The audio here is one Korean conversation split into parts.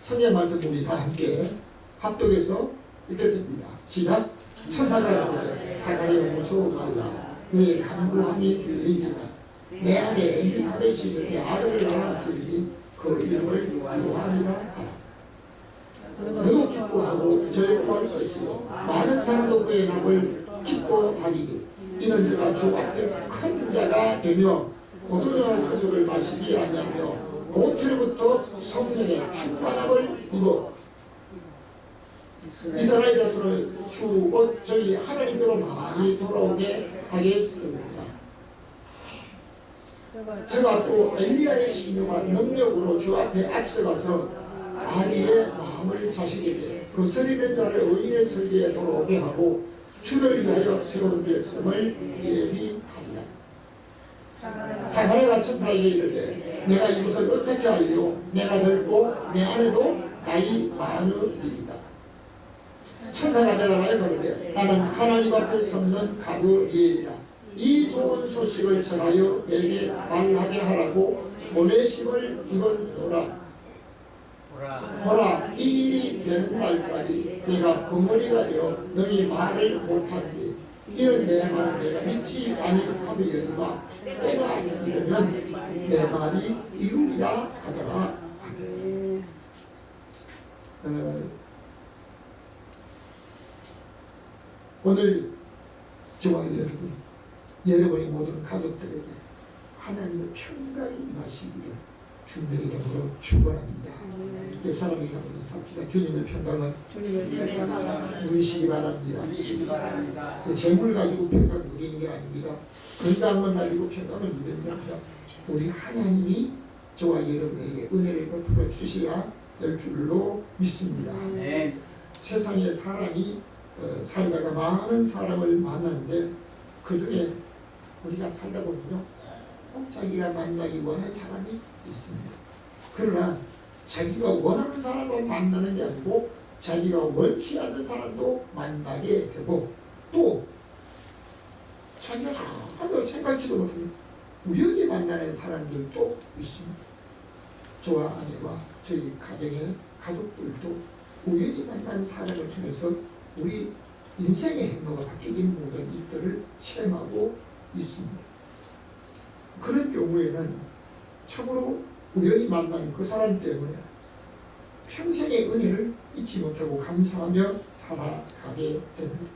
성경 말씀 우리 다 함께 합독해서 읽겠습니다. 시작. 천사가 이르되 사가랴 무서워하라. 너의 간구함이 들리리라. 내 아내 엘리사벳이 너의 아들을 낳았으니 그 이름을 요한이라 하라. 너도 기뻐하고 즐거워할 것이요 많은 사람도 그의 남을 기뻐하리니 이는 저가 주 앞에 큰 자가 되며 포도주 소주를 마시지 아니하며 모태로부터 성령의 충만함을 입어 이스라엘 자손을 주 저희 하나님께로 많이 돌아오게 하겠습니다. 제가 또 엘리야의 신령과 능력으로 주 앞에 앞서가서 아리의 마음을 자식에게 그 서리는 자를 의인의 설계에 돌아오게 하고 주를 위하여 새로운 백성을 예비하리라. 사가랴가 천사에게 이르되 내가 이것을 어떻게 알리오? 내가 늙고 내 아내도 나이 많으리이다. 천사가 대답하여 가로되 나는 하나님 앞에 섰는 가브리엘이라. 이 좋은 소식을 전하여 내게 말하게 하라고 보내심을 이거노라. 보라, 이 일이 되는 날까지 내가 벙어리가 되어 너희 말을 못하니 이는 내 말을 내가 믿지 아니하리이다. 때가 이르면 내 말이 이루리라 하더라. 오늘 저와 여러분의 모든 가족들에게 하나님의 평강이 임하시기를 주님의 이름으로 축원합니다. 옆 사람에게 한번 인사합시다. 주님의 평강을 누리시기 바랍니다. 재물 가지고 평강 누리는 게 아닙니다. 건강만 가지고 평강을 누리는 게 아닙니다. 우리 하나님이 저와 여러분에게 은혜를 베풀어 주셔야 될 줄로 믿습니다. 세상에 사람이 살다가 많은 사람을 만나는데 그 중에 우리가 살다 보면요 꼭 자기가 만나기 원하는 사람이 있습니다. 그러나 자기가 원하는 사람을 만나는 게 아니고 자기가 원치 않는 사람도 만나게 되고 또 자기가 전혀 생각지도 못하는 우연히 만나는 사람들도 있습니다. 저와 아내와 저희 가정의 가족들도 우연히 만난 사람을 통해서 우리 인생의 행로가 바뀌는 모든 일들을 체험하고 있습니다. 그런 경우에는 참으로 우연히 만난 그 사람 때문에 평생의 은혜를 잊지 못하고 감사하며 살아가게 됩니다.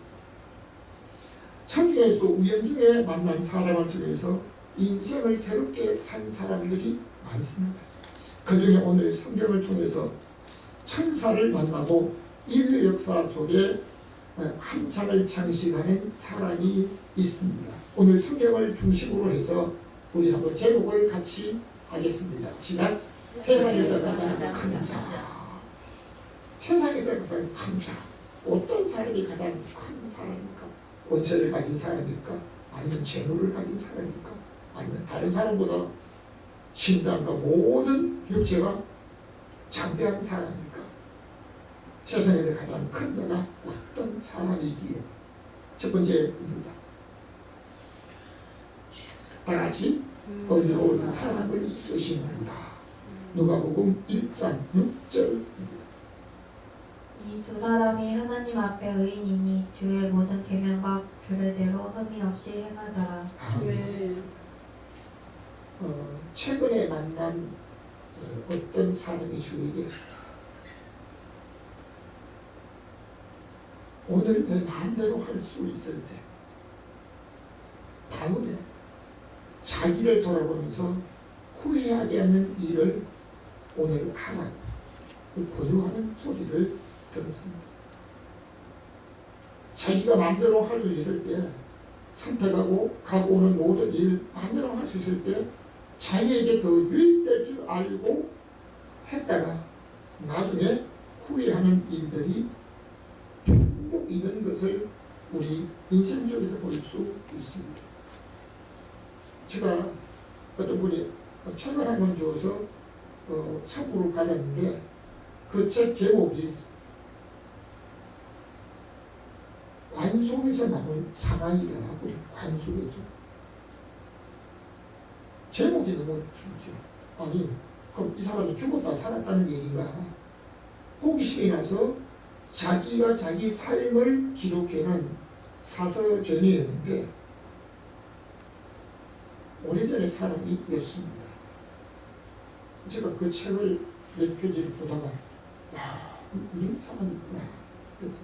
성경에서도 우연 중에 만난 사람을 통해서 인생을 새롭게 산 사람들이 많습니다. 그 중에 오늘 성경을 통해서 천사를 만나고 인류 역사 속에 한창을 장식하는 사랑이 있습니다. 오늘 성경을 중심으로 해서 우리 한번 제목을 같이 하겠습니다. 시작. 세상에서 가장 큰 자. 세상에서 가장 큰 자. 어떤 사람이 가장 큰 사람입니까? 권세를 가진 사람입니까? 아니면 재물을 가진 사람입니까? 아니면 다른 사람보다 신당과 모든 육체가 장대한 사람입니까? 세상에서 가장 큰 자가 어떤 사람이기에? 첫 번째입니다. 다 같이 어려운 사람을 쓰시는구나. 누가복음 1장 6절입니다. 이 두 사람이 하나님 앞에 의인이니 주의 모든 계명과 규례대로 흠이 없이 행하더라. 최근에 만난 어떤 사람이 주에게 오늘 내 마음대로 할 수 있을 때 다음에 자기를 돌아보면서 후회하지 않는 일을 오늘 하라고 권유하는 소리를 들었습니다. 자기가 마음대로 할 수 있을 때 선택하고 가고 오는 모든 일 마음대로 할 수 있을 때 자기에게 더 유익될 줄 알고 했다가 나중에 후회하는 일들이 종종 있는 것을 우리 인생 속에서 볼 수 있습니다. 제가 어떤 분이 책을 한 권 주어서 선물을 받았는데 그 책 제목이 관속에서 나온 사나이라 우리 관속에서 제목이 너무 중요해요. 아니 그럼 이 사람이 죽었다 살았다는 얘기가 호기심이 나서 자기가 자기 삶을 기록해놓은 사서전이었는데 오래전에 사람이 였습니다. 제가 그 책을 몇 페이지를 보다가 야, 이런 사람이 있구나. 그랬죠.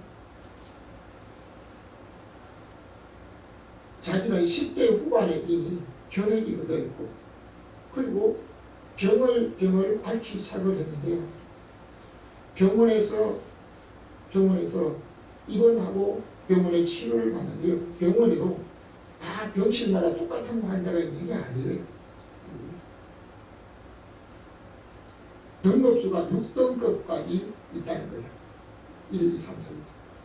자기는 10대 후반에 이미 경력이 얻어있고 그리고 병을 앓기 시작을 했는데요. 병원에서 입원하고 병원에 치료를 받는데요. 병원에도 다 병실마다 똑같은 환자가 있는 게 아니에요. 등급수가 6등급까지 있다는 거예요. 1, 2, 3,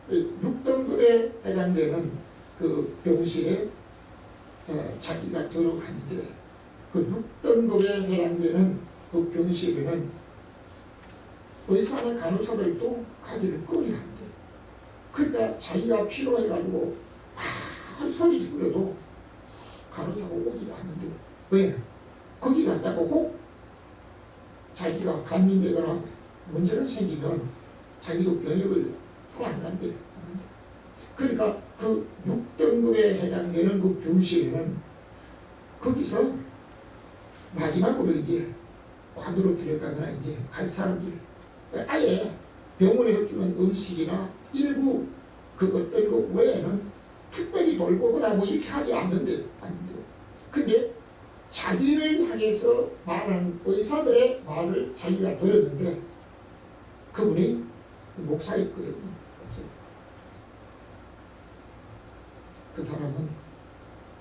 4, 6등급에 해당되는 그 병실에 자기가 들어갔는데 그 6등급에 해당되는 그 병실에는 의사나 간호사들도 가기를 꺼려한대. 그러니까 자기가 필요해가지고 소리 지르려도 간호사가 오지도 않는데 왜? 거기 갔다가 혹 자기가 감염되거나 문제가 생기면 자기도 병역을 안 간대. 그러니까 그 6등급에 해당되는 그 병실에는 거기서 마지막으로 이제 관으로 들어가거나 이제 갈 사람들 아예 병원에서 주는 음식이나 일부 그 어떤 것 외에는 특별히 돌보거나 뭐 이렇게 하지 않는데. 근데 자기를 향해서 말하는 의사들의 말을 자기가 들었는데 그분이 목사였거든요. 그 사람은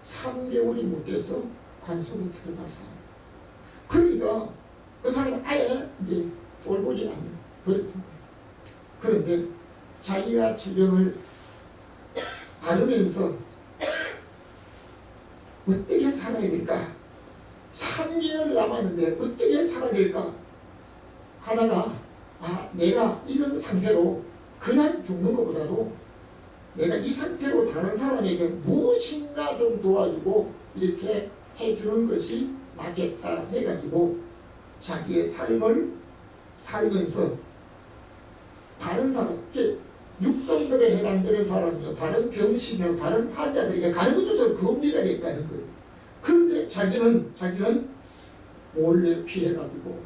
3개월이 못 돼서 관속에 들어갈 사람. 그러니까 그 사람은 아예 이제 돌보지 않는 버렸던 거예요. 그런데 자기가 질병을 앓으면서 어떻게 살아야 될까? 3개월 남았는데 어떻게 살아야 될까? 하다가 내가 이런 상태로 그냥 죽는 것보다도 내가 이 상태로 다른 사람에게 무엇인가 좀 도와주고 이렇게 해주는 것이 낫겠다 해가지고 자기의 삶을 살면서 다른 사람, 6등급에 해당되는 사람이요, 다른 병실이나 다른 환자들에게 가는 것조차 금지가 됐다는 거예요. 그런데 자기는 몰래 피해가지고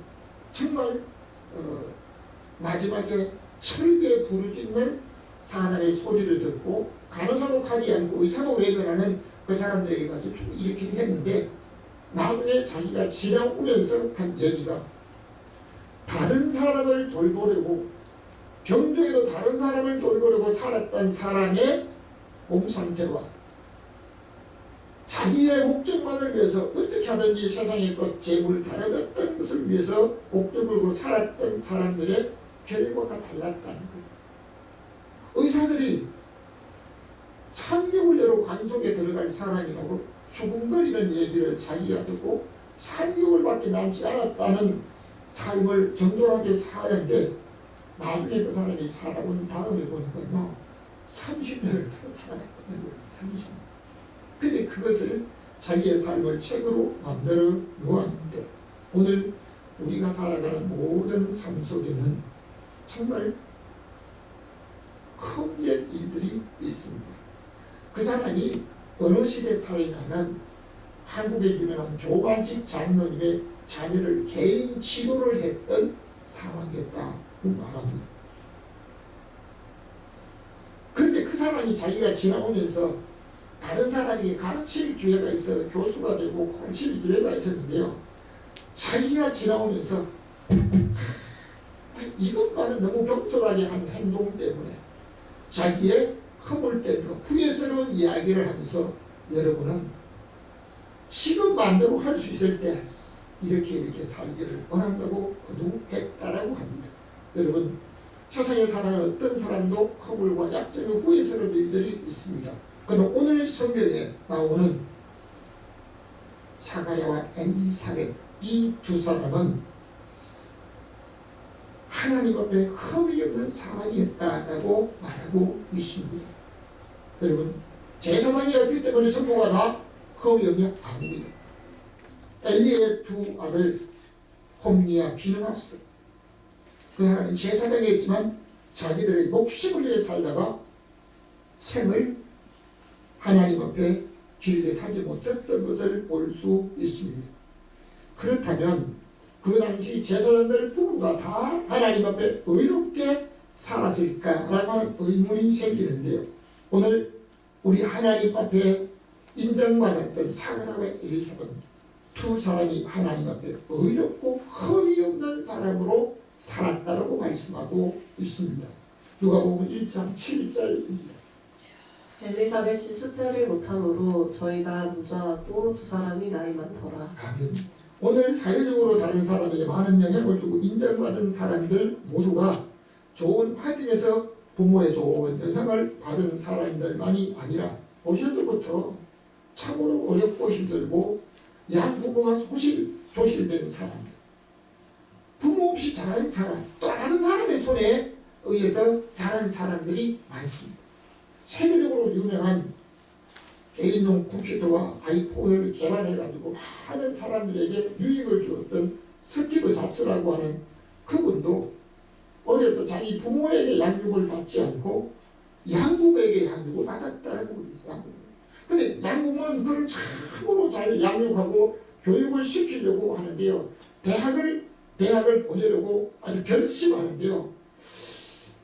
정말 마지막에 철기에 부르짖는 사람의 소리를 듣고 간호사도 가지 않고 의사도 외면하는 그 사람들에게 가서 좀 이렇게 했는데 나중에 자기가 지나오면서 한 얘기가 다른 사람을 돌보려고 병중에도 다른 사람을 돌보려고 살았던 사람의 몸 상태와 자기의 목적만을 위해서 어떻게 하든지 세상의 것, 재물, 다른 어떤 것을 위해서 목적을 두고 살았던 사람들의 결과가 달랐다는 거예요. 의사들이 3개월 내로 관속에 들어갈 사람이라고 수군거리는 얘기를 자기가 듣고 3개월밖에 남지 않았다는 삶을 정돌하게 사는데 나중에 그 사람이 살아온 다음에 보니까요 30년을 더 살았다는 거예요. 30년. 근데 그것을 자기의 삶을 책으로 만들어 놓았는데 오늘 우리가 살아가는 모든 삶 속에는 정말 험한 일들이 있습니다. 그 사람이 어느 시대에 살아있냐면 한국의 유명한 조반식 장로님의 자녀를 개인 지도를 했던 사람이었다고 말합니다. 그런데 그 사람이 자기가 지나오면서 다른 사람에게 가르칠 기회가 있어 교수가 되고 가르칠 기회가 있었는데요. 자기가 지나오면서 이것만은 너무 겸손하게 한 행동 때문에 자기의 허물된 그 후회스러운 이야기를 하면서 여러분은 지금 마음대로 할 수 있을 때 이렇게 살기를 원한다고 거두했다라고 합니다. 여러분 세상에 살아가는 어떤 사람도 허물과 약점이 후회스러운 일들이 있습니다. 그러나 오늘 성경에 나오는 사가랴와 엘리사벳 이 두 사람은 하나님 앞에 흠이 없는 사람이었다라고 말하고 있습니다. 여러분 제사장이었기 때문에 전부가 다 흠이 없냐? 아닙니다. 엘리의 두 아들 홈니와 비느하스 그 사람은 제사장이었지만 자기들의 목숨을 위해 살다가 생을 하나님 앞에 길게 살지 못했던 것을 볼 수 있습니다. 그렇다면 그 당시 제사장들 부부가 다 하나님 앞에 의롭게 살았을까라고 하는 의문이 생기는데요. 오늘 우리 하나님 앞에 인정받았던 사가랴와 엘리사벳 두 사람이 하나님 앞에 의롭고 흠이 없는 사람으로 살았다라고 말씀하고 있습니다. 누가복음 1장 7절입니다. 엘리사벳이 수태를 못함으로 저희가 무자하고 두 사람이 나이 많더라. 아멘. 오늘 사회적으로 다른 사람에게 많은 영향을 주고 인정받은 사람들 모두가 좋은 환경에서 부모의 좋은 영향을 받은 사람들만이 아니라 어려서부터 참으로 어렵고 힘들고 양부모가 조실된 사람들, 부모 없이 자란 사람, 또 다른 사람의 손에 의해서 자란 사람들이 많습니다. 세계적으로 유명한 개인용 컴퓨터와 아이폰을 개발해가지고 많은 사람들에게 유익을 주었던 스티브 잡스라고 하는 그분도 어려서 자기 부모에게 양육을 받지 않고 양부모에게 양육을 받았다고 합니다. 근데 양부모는 그걸 참으로 잘 양육하고 교육을 시키려고 하는데요. 대학을 보내려고 아주 결심하는데요.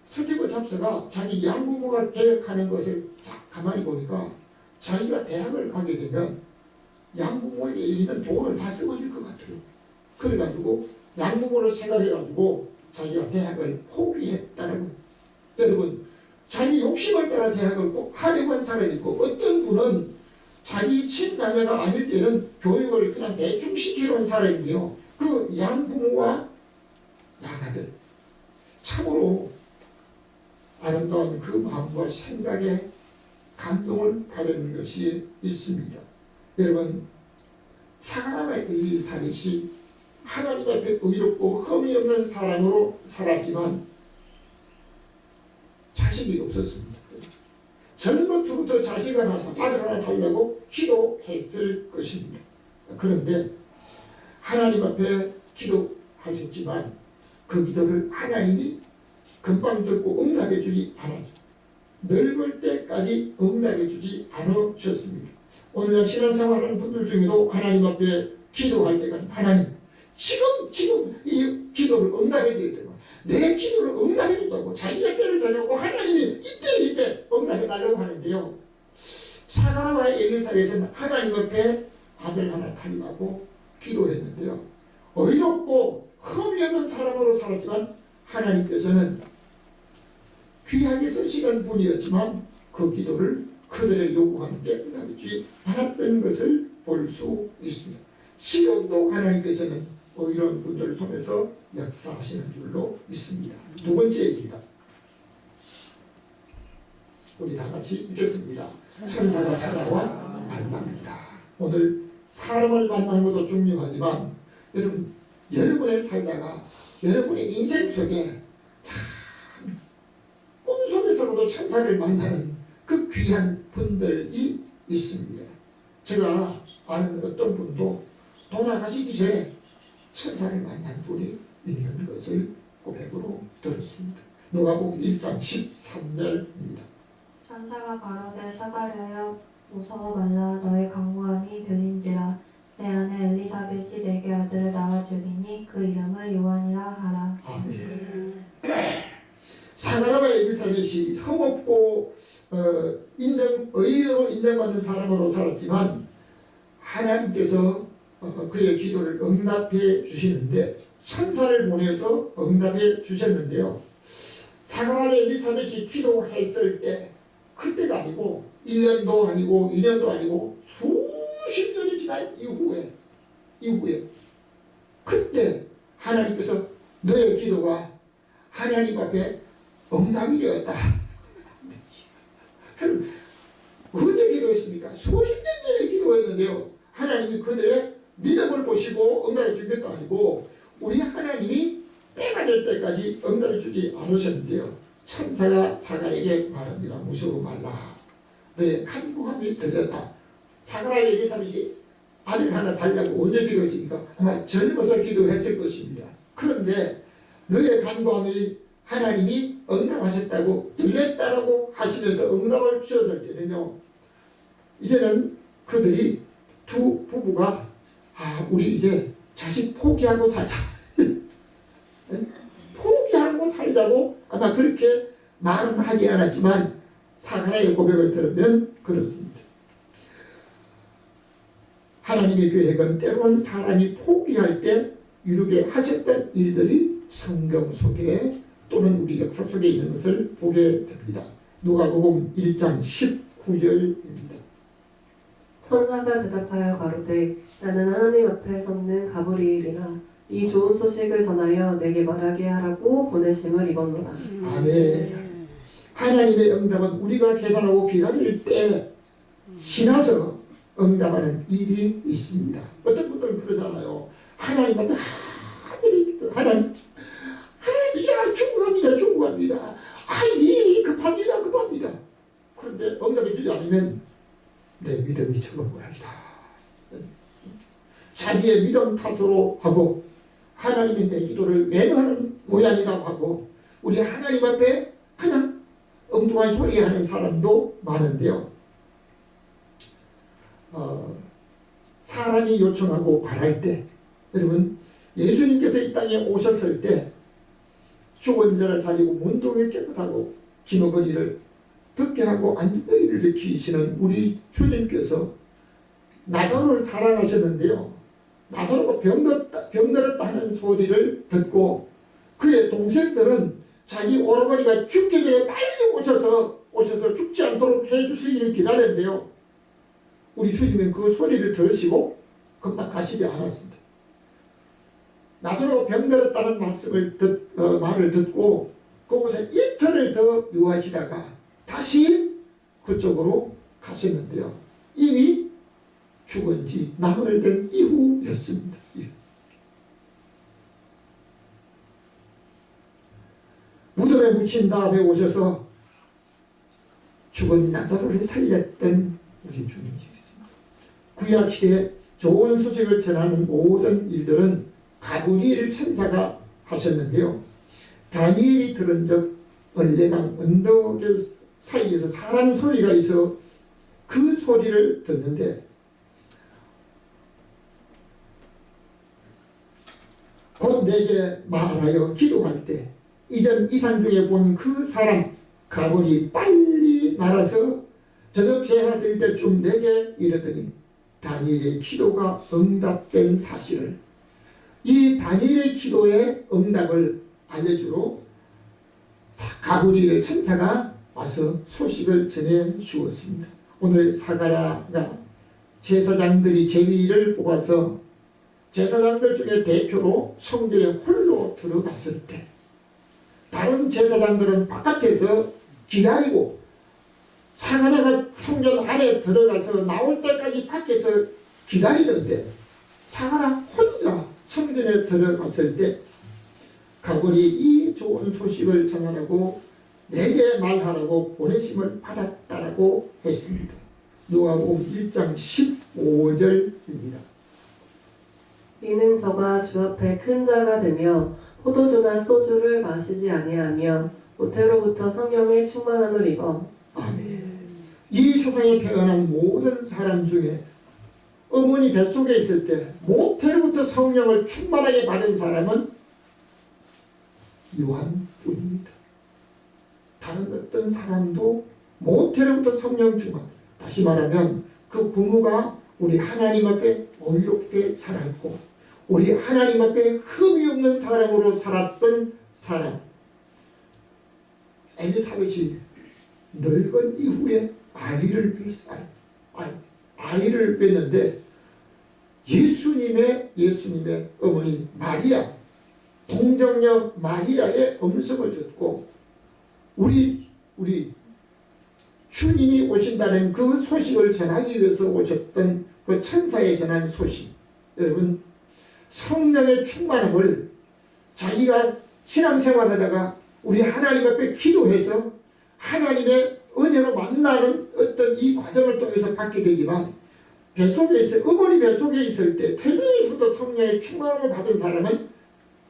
스티브 잡스가 자기 양부모가 계획하는 것을 가만히 보니까 자기가 대학을 가게 되면 양부모에게 있는 돈을 다 쓰고질 것 같아요. 그래가지고 양부모를 생각해가지고 자기가 대학을 포기했다는. 여러분, 자기 욕심을 따라 대학을 꼭 하려고 한 사람이 있고, 어떤 분은 자기 친자매가 아닐 때는 교육을 그냥 대충 시키려 한 사람인데요. 그 양부모와 양아들, 참으로 아름다운 그 마음과 생각에 감동을 받는 것이 있습니다. 여러분, 사가랴와 엘리사벳이 하나님 앞에 의롭고 흠이 없는 사람으로 살았지만 자식이 없었습니다. 전부터 아들 하나 달라고 기도했을 것입니다. 그런데 하나님 앞에 기도하셨지만 그 기도를 하나님이 금방 듣고 응답해 주지 않았습니다. 늙을 때까지 응답해 주지 않으셨습니다. 오늘 신앙생활하는 분들 중에도 하나님 앞에 기도할 때가 하나님 지금 이 기도를 응답해 주겠다고, 내 기도를 응답해 준다고 자기가 때를 자냐고 하나님이 이때 응답해 달라고 하는데요. 사가랴와 엘리사벳은 하나님 앞에 아들 하나 달라고 기도했는데요. 의롭고 흠이 없는 사람으로 살았지만 하나님께서는 귀하게 쓰시는 분이었지만 그 기도를 그들의 요구하는데 응답하지 않았던 것을 볼 수 있습니다. 지금도 하나님께서는 이런 분들을 통해서 역사하시는 줄로 믿습니다. 두 번째입니다. 우리 다 같이 읽겠습니다. 천사가 찾아와 만납니다. 오늘 사람을 만나는 것도 중요하지만 여러분의 살다가 여러분의 인생 속에 참 꿈속에서도 천사를 만나는 그 귀한 분들이 있습니다. 제가 아는 어떤 분도 돌아가시기 전에 천사를 만난 분이 있는 것을 고백으로 들었습니다. 누가복음 1장 13절입니다. 천사가 가로되 사가랴여 무서워 말라 너의 강구함이 들린지라 내 아내 엘리사벳이 내게 아들을 낳아주리니 그 이름을 요한이라 하라. 아멘. 사가랴와 엘리사벳이 흠없고 의인으로 인정받는 사람으로 살았지만 하나님께서 그의 기도를 응답해 주시는데 천사를 보내서 응답해 주셨는데요. 사가랴와 엘리사벳이 기도했을 때 그때가 아니고 1년도 아니고 2년도 아니고 수십 년이 지난 이후에 그때 하나님께서 너의 기도가 하나님 앞에 응답이 되었다. 언제 기도했습니까? 수십 년 전에 기도했는데요. 하나님이 그들의 믿음을 보시고 응답해 준 것도 아니고 우리 하나님이 때가 될 때까지 응답해 주지 않으셨는데요. 천사가 사가랴에게 말합니다. 무서워 말라. 너의 간구함이 들렸다. 사가랴와 엘리사벳이 아들 하나 달라고 언제 기도했습니까? 아마 젊어서 기도했을 것입니다. 그런데 너의 간구함이 하나님이 응답하셨다고 들렸다라고 하시면서 응답을 주셨을 때는요, 이제는 그들이 두 부부가 우리 이제 자식 포기하고 살자 포기하고 살자고 아마 그렇게 말은 하지 않았지만 사가랴의 고백을 들으면 그렇습니다. 하나님의 계획은 때로는 사람이 포기할 때 이루게 하셨던 일들이 성경 속에 또는 우리 역사 속에 있는 것을 보게 됩니다. 누가복음 1장 19절입니다. 천사가 대답하여 가로되 나는 하나님 앞에 섰는 가브리엘이라 이 좋은 소식을 전하여 내게 말하게 하라고 보내심을 입었노라. 아멘. 하나님의 응답은 우리가 계산하고 기다릴 때 지나서 응답하는 일이 있습니다. 어떤 분들은 그러잖아요. 하나님한테 하나님 야 중국합니다. 이 급합니다. 그런데 응답해 주지 않으면 내 믿음이 적은 모양이다. 자기의 믿음 탓으로 하고 하나님의 내 기도를 외면하는 모양이다 하고 우리 하나님 앞에 그냥 엉뚱한 소리 하는 사람도 많은데요. 사람이 요청하고 바랄 때, 여러분 예수님께서 이 땅에 오셨을 때 죽은 자를 살리고 문둥이를 깨끗하고 기노거리를 듣게 하고 안전을 일으키시는 우리 주님께서 나사로를 사랑하셨는데요. 나사로가 병들었다 하는 소리를 듣고 그의 동생들은 자기 오라버니가 죽기 전에 빨리 오셔서 죽지 않도록 해주시기를 기다렸는데요. 우리 주님은 그 소리를 들으시고 금방 가시지 않았습니다. 나사로가 병들었다는 말을 듣고 그곳에 이틀을 더 유하시다가 다시 그쪽으로 가셨는데요. 이미 죽은 지 나흘 된 이후였습니다. 무덤에 묻힌 다음에 오셔서 죽은 나사로를 살렸던 우리 주님이십니다. 구약시대에 좋은 소식을 전하는 모든 일들은 가브리엘 천사가 하셨는데요. 다니엘이 들은 적 얼레강 언덕 사이에서 사람 소리가 있어 그 소리를 듣는데 곧 내게 말하여 기도할 때 이전 이산 중에 본 그 사람 가볼이 빨리 날아서 저녁 제사 드릴 때쯤 내게 이르더니 다니엘의 기도가 응답된 사실을 이 다니엘의 기도의 응답을 알려주러 가브리엘 천사가 와서 소식을 전해 주었습니다. 오늘 사가랴가 제사장들이 제위를 뽑아서 제사장들 중에 대표로 성전에 홀로 들어갔을 때 다른 제사장들은 바깥에서 기다리고 사가랴가 성전 안에 들어가서 나올 때까지 밖에서 기다리는데 사가랴 혼자 성전에 들어갔을 때 가브리 이 좋은 소식을 전하라고 내게 말하라고 보내심을 받았다라고 했습니다. 누가복음 1장 15절입니다. 이는 저가 주 앞에 큰 자가 되며 포도주나 소주를 마시지 아니하며 모태로부터 성령의 충만함을 입어 아멘. 이 세상에 태어난 모든 사람 중에 어머니 뱃속에 있을 때 모태로부터 성령을 충만하게 받은 사람은 요한뿐입니다. 다른 어떤 사람도 모태로부터 성령 충만, 다시 말하면 그 부모가 우리 하나님 앞에 의롭게 살았고 우리 하나님 앞에 흠이 없는 사람으로 살았던 사람. 엘리사벳이 늙은 이후에 아이를 뵀는데 예수님의 어머니 마리아, 동정녀 마리아의 음성을 듣고 우리 주님이 오신다는 그 소식을 전하기 위해서 오셨던 그 천사의 전한 소식. 여러분, 성령의 충만함을 자기가 신앙생활하다가 우리 하나님 앞에 기도해서 하나님의 은혜로 만나는 어떤 이 과정을 통해서 받게 되지만 뱃속에 있을 어머니 뱃속에 있을 때 태중에서도 성령의 충만함을 받은 사람은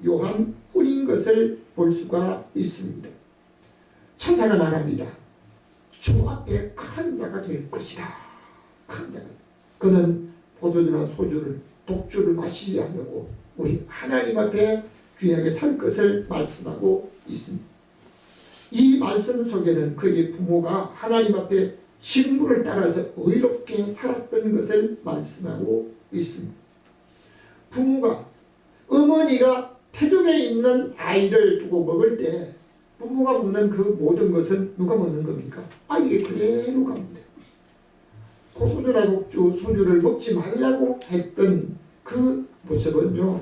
요한뿐인 것을 볼 수가 있습니다. 천사가 말합니다. 주 앞에 큰 자가 될 것이다. 큰 자가. 그는 포도주나 소주를 독주를 마시지 않고 우리 하나님 앞에 귀하게 살 것을 말씀하고 있습니다. 이 말씀 속에는 그의 부모가 하나님 앞에 직무를 따라서 의롭게 살았던 것을 말씀하고 있습니다. 부모가 어머니가 태중에 있는 아이를 두고 먹을 때 부모가 먹는 그 모든 것은 누가 먹는 겁니까? 아이에게 그대로 갑니다. 포도주나 독주, 소주를 먹지 말라고 했던 그 모습은요,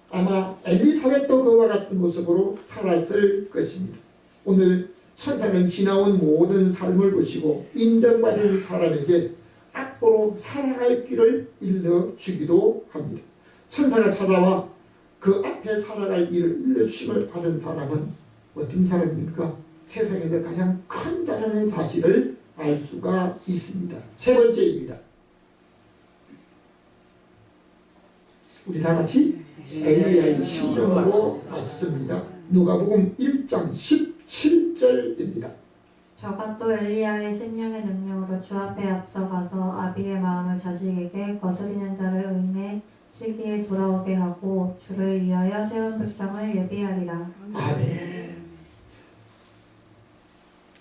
아마 엘리사벳도 그와 같은 모습으로 살았을 것입니다. 오늘 천사는 지나온 모든 삶을 보시고 인정받은 사람에게 앞으로 살아갈 길을 일러주기도 합니다. 천사가 찾아와 그 앞에 살아갈 일을 일러주심을 받은 사람은 어떤 사람입니까? 세상에서 가장 큰 자라는 사실을 알 수가 있습니다. 세 번째입니다. 우리 다 같이 엘리야의 심정으로 봤습니다. 누가복음 1장 17절입니다. 저가 또 엘리야의 심령의 능력으로 주 앞에 앞서가서 아비의 마음을 자식에게 거스리는 자를 의인의 시기에 돌아오게 하고 주를 위하여 세운 백성을 예비하리라. 아멘.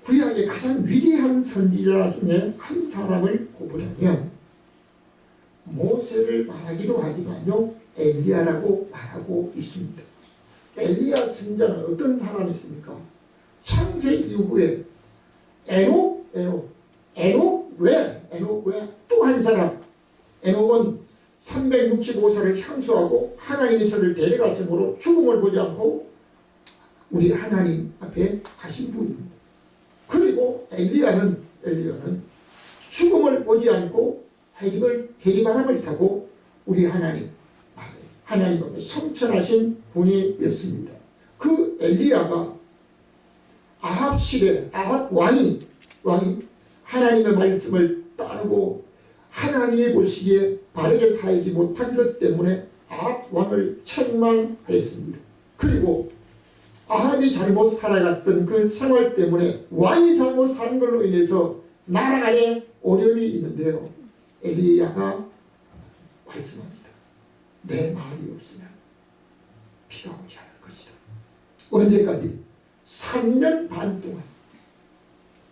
구약의 가장 위대한 선지자 중에 한 사람을 꼽으려면 모세를 말하기도 하지만요, 엘리야라고 말하고 있습니다. 엘리야 선지자는 어떤 사람이었습니까? 창세 이후에 에녹 왜 또 한 사람, 에녹은 365세를 향수하고 하나님이 저를 데려갔으므로 죽음을 보지 않고 우리 하나님 앞에 가신 분입니다. 그리고 엘리야는 죽음을 보지 않고 해리바람을 타고 우리 하나님 앞에 성천하신 분이었습니다. 그 엘리야가 아합 시대 아합 왕이 하나님의 말씀을 따르고 하나님이 보시기에 바르게 살지 못한 것 때문에 아합 왕을 책망했습니다. 그리고 아합이 잘못 살아갔던 그 생활 때문에 왕이 잘못 산 걸로 인해서 나라 안에 어려움이 있는데요. 엘리야가 말씀합니다. 내 말이 없으면 비가 오지 않을 것이다. 언제까지? 3년 반 동안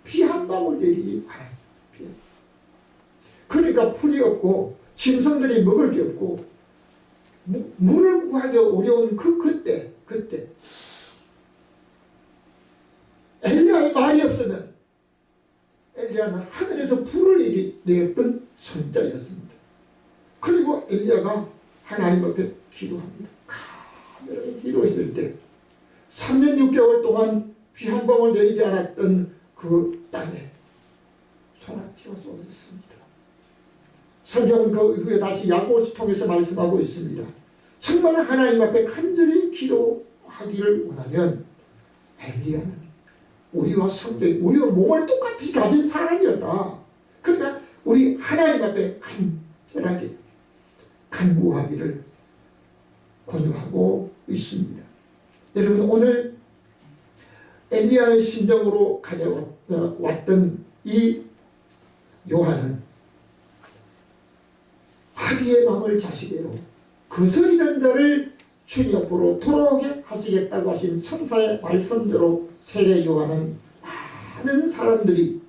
비 한 방울 내리지 않았습니다. 그러니까 풀이 없고 짐승들이 먹을 게 없고 물을 구하기 어려운 그때 엘리야의 말이 없으면 엘리야는 하늘에서 불을 내렸던 선자였습니다. 그리고 엘리야가 하나님 앞에 기도합니다. 간절하게 기도했을 때 3년 6개월 동안 비 한 방울 내리지 않았던 그 땅에 소낙비가 쏟아졌습니다. 성경은 그 이후에 다시 야고보서 통해서 말씀하고 있습니다. 정말 하나님 앞에 간절히 기도하기를 원하면 엘리야는 우리와 우리와 몸을 똑같이 가진 사람이었다. 그러니까 우리 하나님 앞에 간절하게 간구하기를 권유하고 있습니다. 여러분, 오늘 엘리야의 심정으로 가져왔던 이 요한은 아비의 마음을 자식에로 거스리는 자를 주님 앞으로 돌아오게 하시겠다고 하신 천사의 말씀대로 세례 요한은 많은 사람들이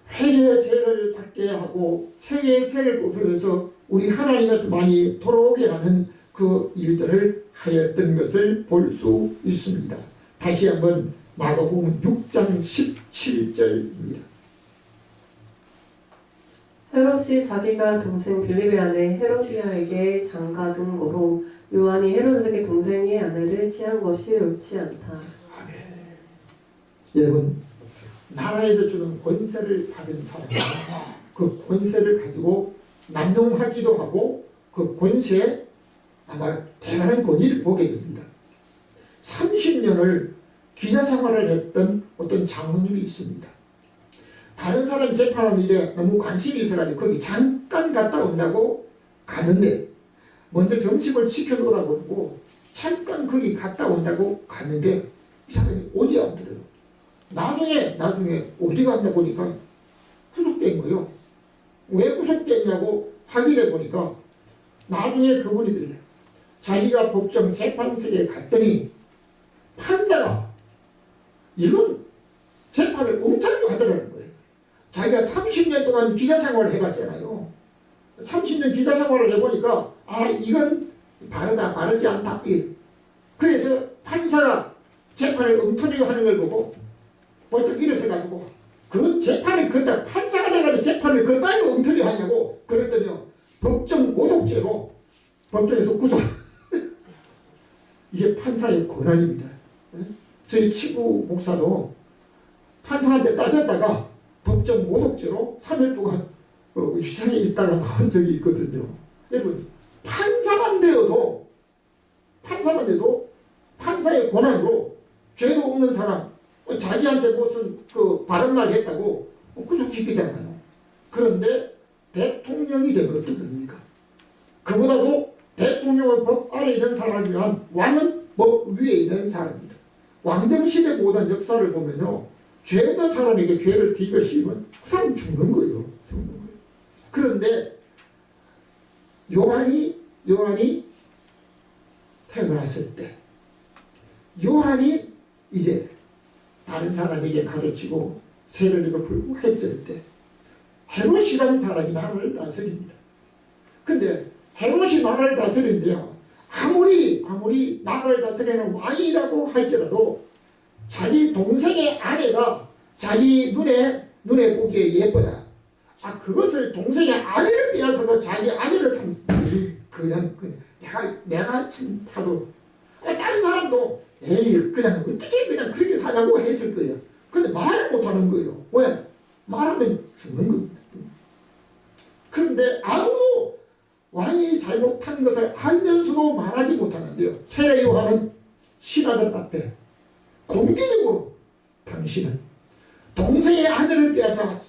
회개의 세를 받게 하고 회개의 세를 보면서 우리 하나님 앞에 많이 돌아오게 하는 그 일들을 하였던 것을 볼 수 있습니다. 다시 한번 마가복음 6장 17절입니다. 헤롯이 자기가 동생 빌립의 아내 헤로디아에게 장가든 거로 요한이 헤롯에게 동생의 아내를 취한 것이 옳지 않다. 아멘. 여러분, 나라에서 주는 권세를 받은 사람은 그 권세를 가지고 남용하기도 하고 그 권세에 아마 대단한 권위를 보게 됩니다. 30년을 기자 생활을 했던 어떤 장로님이 있습니다. 다른 사람 재판하는 일에 너무 관심이 있어가지고 거기 잠깐 갔다 온다고 가는데 먼저 점심을 시켜놓으라고 그러고 잠깐 거기 갔다 온다고 갔는데 이 사람이 오지 않더래요. 나중에 어디 갔나 보니까 구속된 거예요. 왜 구속됐냐고 확인해 보니까 나중에 그분이 그래요. 자기가 법정 재판석에 갔더니 판사가 이건 재판을 엉터리로 하더라는 거예요. 자기가 30년 동안 기자 생활을 해봤잖아요. 30년 기자 생활을 해보니까 이건 바르지 않다. 그래서 판사가 재판을 엉터리로 하는 걸 보고 벌떡 일어서가지고 그 재판을 그다 판사가 돼가지고 재판을 그따위로 엉터리 하냐고 그랬더니요. 법정 모독죄로 법정에서 구속. 이게 판사의 권한입니다. 저희 친구 목사도 판사한테 따졌다가 법정 모독죄로 3일 동안 유창에 있다가 나온 적이 있거든요. 여러분 판사만 되어도 판사의 권한으로 죄도 없는 사람 자기한테 무슨 바른 말 했다고 구속시키잖아요. 그런데 대통령이 되면 어떻게 됩니까? 그보다도 대통령의 법 아래에 있는 사람이면 왕은 법 위에 있는 사람입니다. 왕정시대 모든 역사를 보면요. 죄 없는 사람에게 죄를 뒤집어 씌우면 그 사람 죽는 거예요. 그런데 요한이 태어났을 때 요한이 이제 다른 사람에게 가르치고 세례를 풀고 했을 때 헤롯이라는 사람이 나라를 다스립니다. 근데 헤롯이 나라를 다스리는데요. 아무리 나라를 다스리는 왕이라고 할지라도 자기 동생의 아내가 자기 눈에 보기에 예쁘다. 그것을 동생의 아내를 빼앗아서 자기 아내를 그냥 내가 참 봐도 다른 사람도 그냥 어떻게 그냥 그렇게 사냐고 했을 거예요. 근데 말을 못하는 거예요. 왜? 말하면 죽는 겁니다. 그런데 아무도 왕이 잘못한 것을 알면서도 말하지 못하는데요. 세례 요한은 신하들 앞에 공개적으로 당신은 동생의 아들을 빼앗아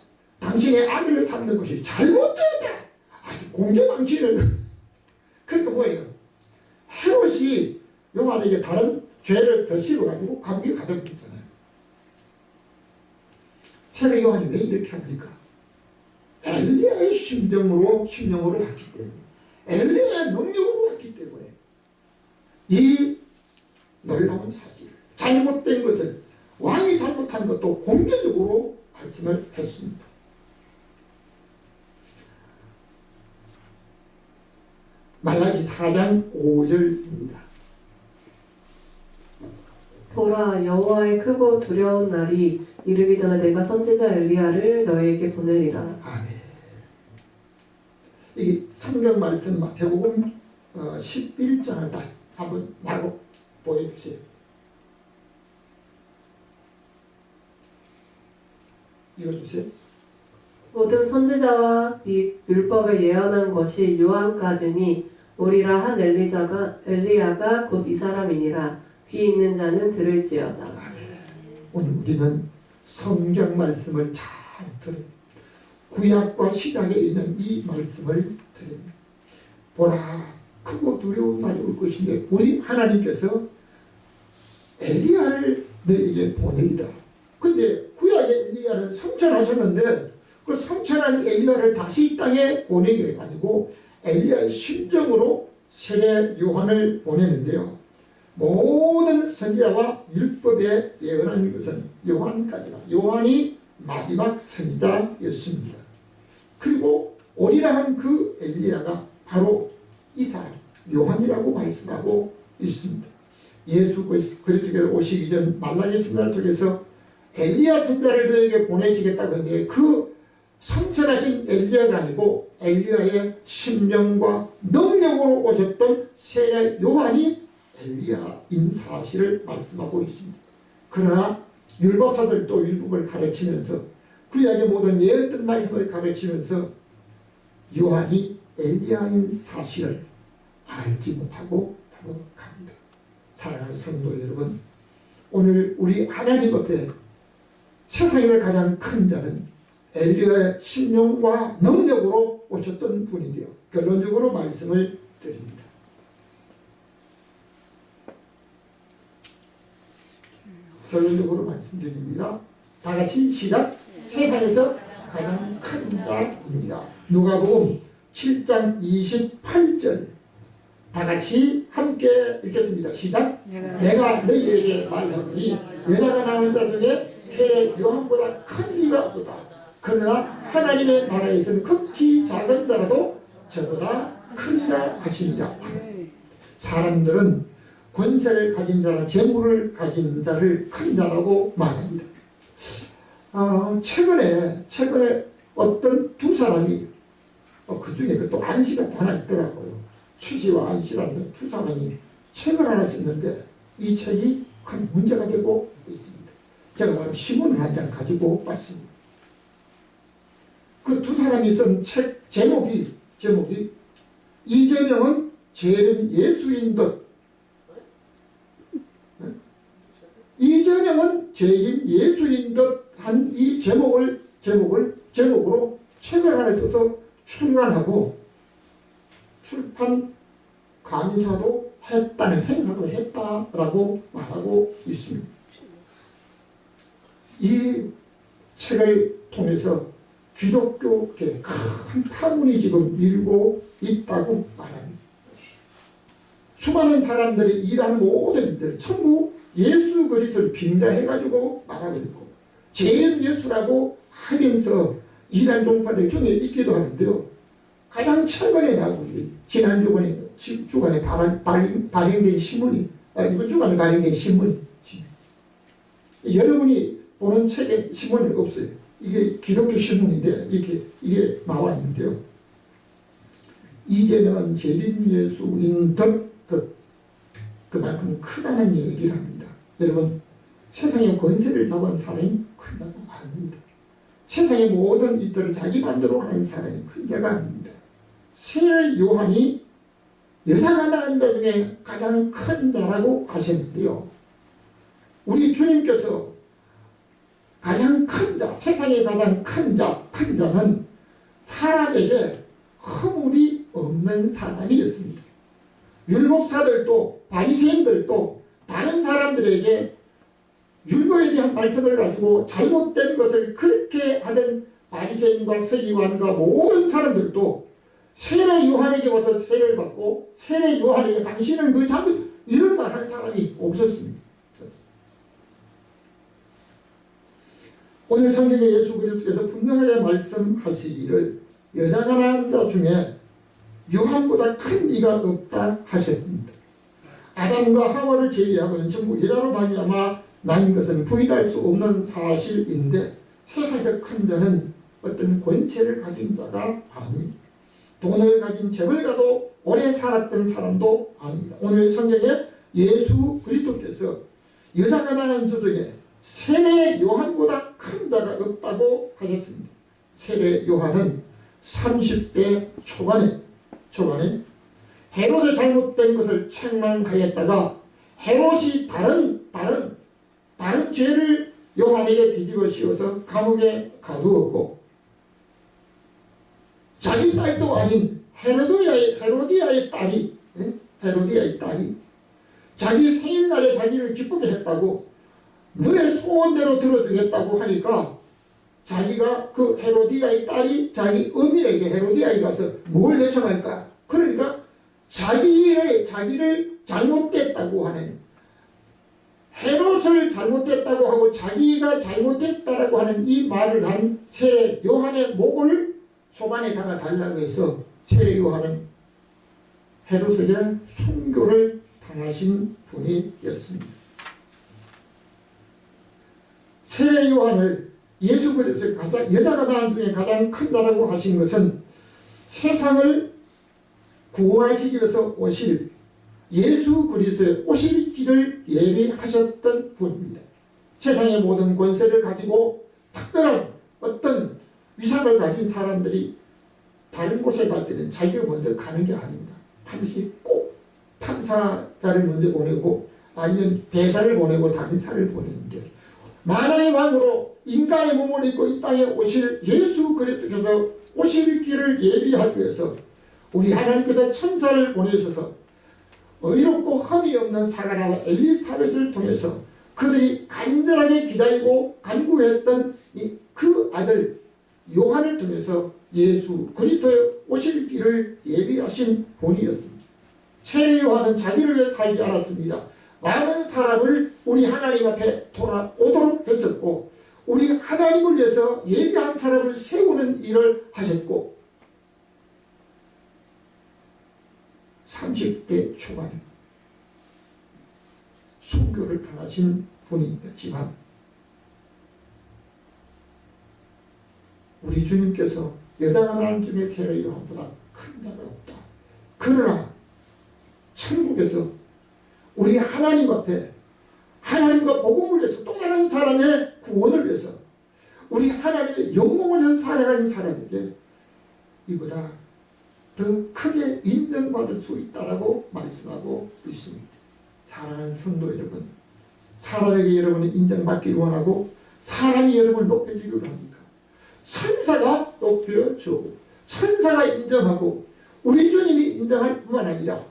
당신의 아들을 삼는 것이 잘못되었다. 아주 공개망신을. 그러니까 뭐예요? 헤롯이 요한에게 다른 죄를 더 씌워가지고 감옥에 가둬버렸잖아요. 세례 요한이 왜 이렇게 합니까? 엘리야의 심령으로 했기 때문에, 엘리야의 능력으로 했기 때문에 이 놀라운 사실, 잘못된 것을 왕이 잘못한 것도 공개적으로 말씀을 했습니다. 말라기 4장 5절입니다. 보라, 여호와의 크고 두려운 날이 이르기 전에 내가 선지자 엘리야를 너희에게 보내리라. 아멘. 이 성경 말씀 마태복음 11장을 다 한번 나로 보여주세요. 읽어주세요. 모든 선지자와 및 율법을 예언한 것이 요한까지니 오리라 한 엘리야가 곧 이 사람이니라. 귀 있는 자는 들을지어다. 오늘 우리는 성경 말씀을 잘 들어요. 구약과 신약에 있는 이 말씀을 들어요. 보라, 크고 두려운 날이 올 것인데 우리 하나님께서 엘리야를 너에게 보내리라. 근데 구약의 엘리야는 성천하셨는데 그 성천한 엘리야를 다시 이 땅에 보내는 게 아니고 엘리야의 심정으로 세례 요한을 보내는데요. 모든 선지자와 율법에 예언한 것은 요한까지라. 요한이 마지막 선지자였습니다. 그리고 오리라 한 그 엘리야가 바로 이 사람 요한이라고 말씀하고 있습니다. 예수 그리스도께서 오시기 전 말라기 선지자를 통해서 엘리야 선지자를 너에게 보내시겠다고 했는데 그 성천하신 엘리야가 아니고 엘리야의 심령과 능력으로 오셨던 세례 요한이 엘리야인 사실을 말씀하고 있습니다. 그러나 율법사들도 율법을 가르치면서 구약의 모든 예언된 말씀을 가르치면서 요한이 엘리야인 사실을 알지 못하고 바로 갑니다. 사랑하는 성도 여러분, 오늘 우리 하나님 앞에 세상에서 가장 큰 자는 엘리야의 심령과 능력으로 오셨던 분인데요. 결론적으로 말씀을 드립니다. 결론적으로 말씀드립니다. 다 같이 시작. 세상에서 가장 큰 자입니다. 누가복음 7장 28절. 다 같이 함께 읽겠습니다. 시작. 내가 너희에게 말하노니 여자가 낳은 자 중에 새 요한보다 큰 이가 없도다. 그러나 하나님의 나라에서는 극히 작은 자라도 저보다 크니라 하시니라. 사람들은 권세를 가진 자나 재물을 가진 자를 큰 자라고 말합니다. 최근에 어떤 두 사람이 그 중에 또 안씨가 또 하나 있더라고요. 추시와 안씨라는 두 사람이 책을 하나 썼는데 이 책이 큰 문제가 되고 있습니다. 제가 바로 신문을 한 장 가지고 왔습니다. 그 두 사람이 쓴 책 제목이 이재명은 재림 예수인 듯. 이재명은 재림 예수인 듯 한 이 제목으로 책을 하나 써서 출간하고 출판 감사도 했다는 행사도 했다라고 말하고 있습니다. 이 책을 통해서 기독교계 큰 파문이 지금 일고 있다고 말합니다. 수많은 사람들이 일하는 모든 일들 전부 예수 그리스도를 빙자해가지고 말하고 있고 제일 예수라고 하면서 이단 종파들 중에 있기도 하는데요. 가장 최근에 나오고 지난 주간에 발행된 신문이 이번 주간에 발행된 신문이 여러분이 보는 책에 신문이 없어요. 이게 기독교 신문인데 이게 나와 있는데요. 이재명은 재림 예수인 듯 그만큼 크다는 얘기를 합니다. 여러분 세상의 권세를 잡은 사람이 큰 자가 아닙니다. 세상의 모든 일들을 자기 마음대로 하는 사람이 큰 자가 아닙니다. 새 요한이 여자가 낳은 자 중에 가장 큰 자라고 하셨는데요. 우리 주님께서 가장 큰 자, 세상에 가장 큰 자는 사람에게 허물이 없는 사람이었습니다. 율법사들도 바리새인들도 다른 사람들에게 율법에 대한 말씀을 가지고 잘못된 것을 그렇게 하던 바리새인과 서기관과 모든 사람들도 세례 요한에게 와서 세례를 받고 세례 요한에게 당신은 그 잘못 이런 말 한 사람이 없었습니다. 오늘 성경에 예수 그리스도께서 분명하게 말씀하시기를 여자가 낳은 자 중에 요한보다 큰 이가 없다 하셨습니다. 아담과 하와를 제외하고는 전부 여자로 말미암아 난 것은 부인할 수 없는 사실인데 세상에서 큰 자는 어떤 권세를 가진 자가 아닙니다. 돈을 가진 재벌가도 오래 살았던 사람도 아닙니다. 오늘 성경에 예수 그리스도께서 여자가 낳은 자 중에 세례 요한보다 큰 자가 없다고 하셨습니다. 세례 요한은 30대 초반에 헤롯의 잘못된 것을 책망하였다가 헤롯이 다른 죄를 요한에게 뒤집어 씌워서 감옥에 가두었고 자기 딸도 아닌 헤로디아의 딸이 자기 생일날에 자기를 기쁘게 했다고 너의 소원대로 들어주겠다고 하니까 자기가 그 헤로디아의 딸이 자기 어미에게 헤로디아에 가서 뭘 요청할까? 그러니까 자기를 잘못됐다고 하는 헤롯을 잘못됐다고 하고 자기가 잘못됐다라고 하는 이 말을 한 세례 요한의 목을 소반에 담아 달라고 해서 세례 요한은 헤롯에게 순교를 당하신 분이었습니다. 세례 요한을 예수 그리스도의 여자가 낳은 중에 가장 큰 자라고 하신 것은 세상을 구원하시기 위해서 오실 예수 그리스도의 오실 길을 예비하셨던 분입니다. 세상의 모든 권세를 가지고 특별한 어떤 위상을 가진 사람들이 다른 곳에 갈 때는 자기가 먼저 가는 게 아닙니다. 반드시 꼭 탐사자를 먼저 보내고 아니면 대사를 보내고 다른 사를 보내는데 만왕의 왕으로 인간의 몸을 입고 이 땅에 오실 예수 그리스도께서 오실 길을 예비하기 위해서 우리 하나님께서 천사를 보내셔서 의롭고 흠이 없는 사가라와 엘리사벳을 통해서 그들이 간절하게 기다리고 간구했던 그 아들 요한을 통해서 예수 그리스도의 오실 길을 예비하신 분이었습니다. 세례 요한은 자기를 위해 살지 않았습니다. 많은 사람을 우리 하나님 앞에 돌아오도록 했었고, 우리 하나님을 위해서 예비한 사람을 세우는 일을 하셨고, 30대 초반에 순교를 당하신 분이었지만, 우리 주님께서 여자가 낳은 중에 세례 요한보다 큰 자가 없다. 그러나 천국에서 우리 하나님 앞에 하나님과 복음을 위해서 또 다른 사람의 구원을 위해서 우리 하나님의 영광을 위해서 살아가는 사람에게 이보다 더 크게 인정받을 수 있다라고 말씀하고 있습니다. 사랑하는 성도 여러분, 사람에게 여러분은 인정받기를 원하고 사람이 여러분을 높여주기를 합니까? 천사가 높여주고 천사가 인정하고 우리 주님이 인정할 뿐만 아니라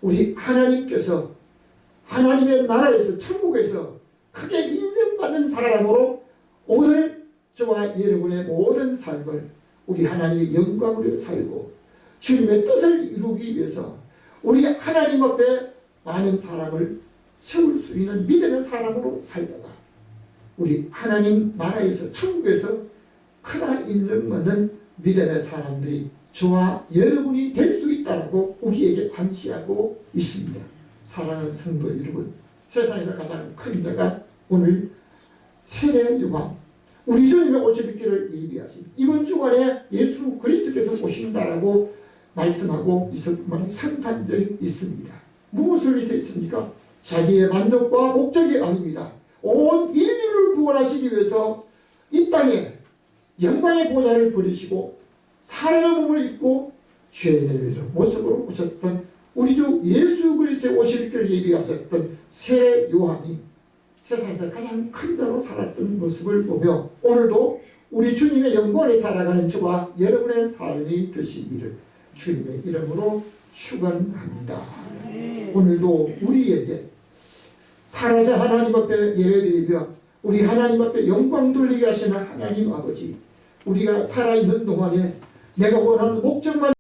우리 하나님께서 하나님의 나라에서 천국에서 크게 인정받는 사람으로 오늘 저와 여러분의 모든 삶을 우리 하나님의 영광으로 살고 주님의 뜻을 이루기 위해서 우리 하나님 앞에 많은 사람을 세울 수 있는 믿음의 사람으로 살다가 우리 하나님 나라에서 천국에서 크다 인정받는 믿음의 사람들이 저와 여러분이 될 수 있다고 우리에게 암시하고 있습니다. 사랑하는 성도 여러분, 세상에서 가장 큰 자가 오늘 세례 요한, 우리 주님의 오실 길을 예비하신 이번 주간에 예수 그리스도께서 오신다라고 말씀하고 있을 뿐만 아니라 성탄절이 있습니다. 무엇을 위해서 있습니까? 자기의 만족과 목적이 아닙니다. 온 인류를 구원하시기 위해서 이 땅에 영광의 보좌를 버리시고 사람의 몸을 입고 죄인의 모습으로 오셨던 우리 주 예수 그리스도의 오실 길을 예비하셨던 세례 요한이 세상에서 가장 큰 자로 살았던 모습을 보며 오늘도 우리 주님의 영광에 살아가는 저와 여러분의 삶이 되시기를 주님의 이름으로 축원합니다. 오늘도 우리에게 살아서 하나님 앞에 예배드리며 우리 하나님 앞에 영광 돌리게 하시는 하나님 아버지, 우리가 살아있는 동안에 내가 원하는 목적만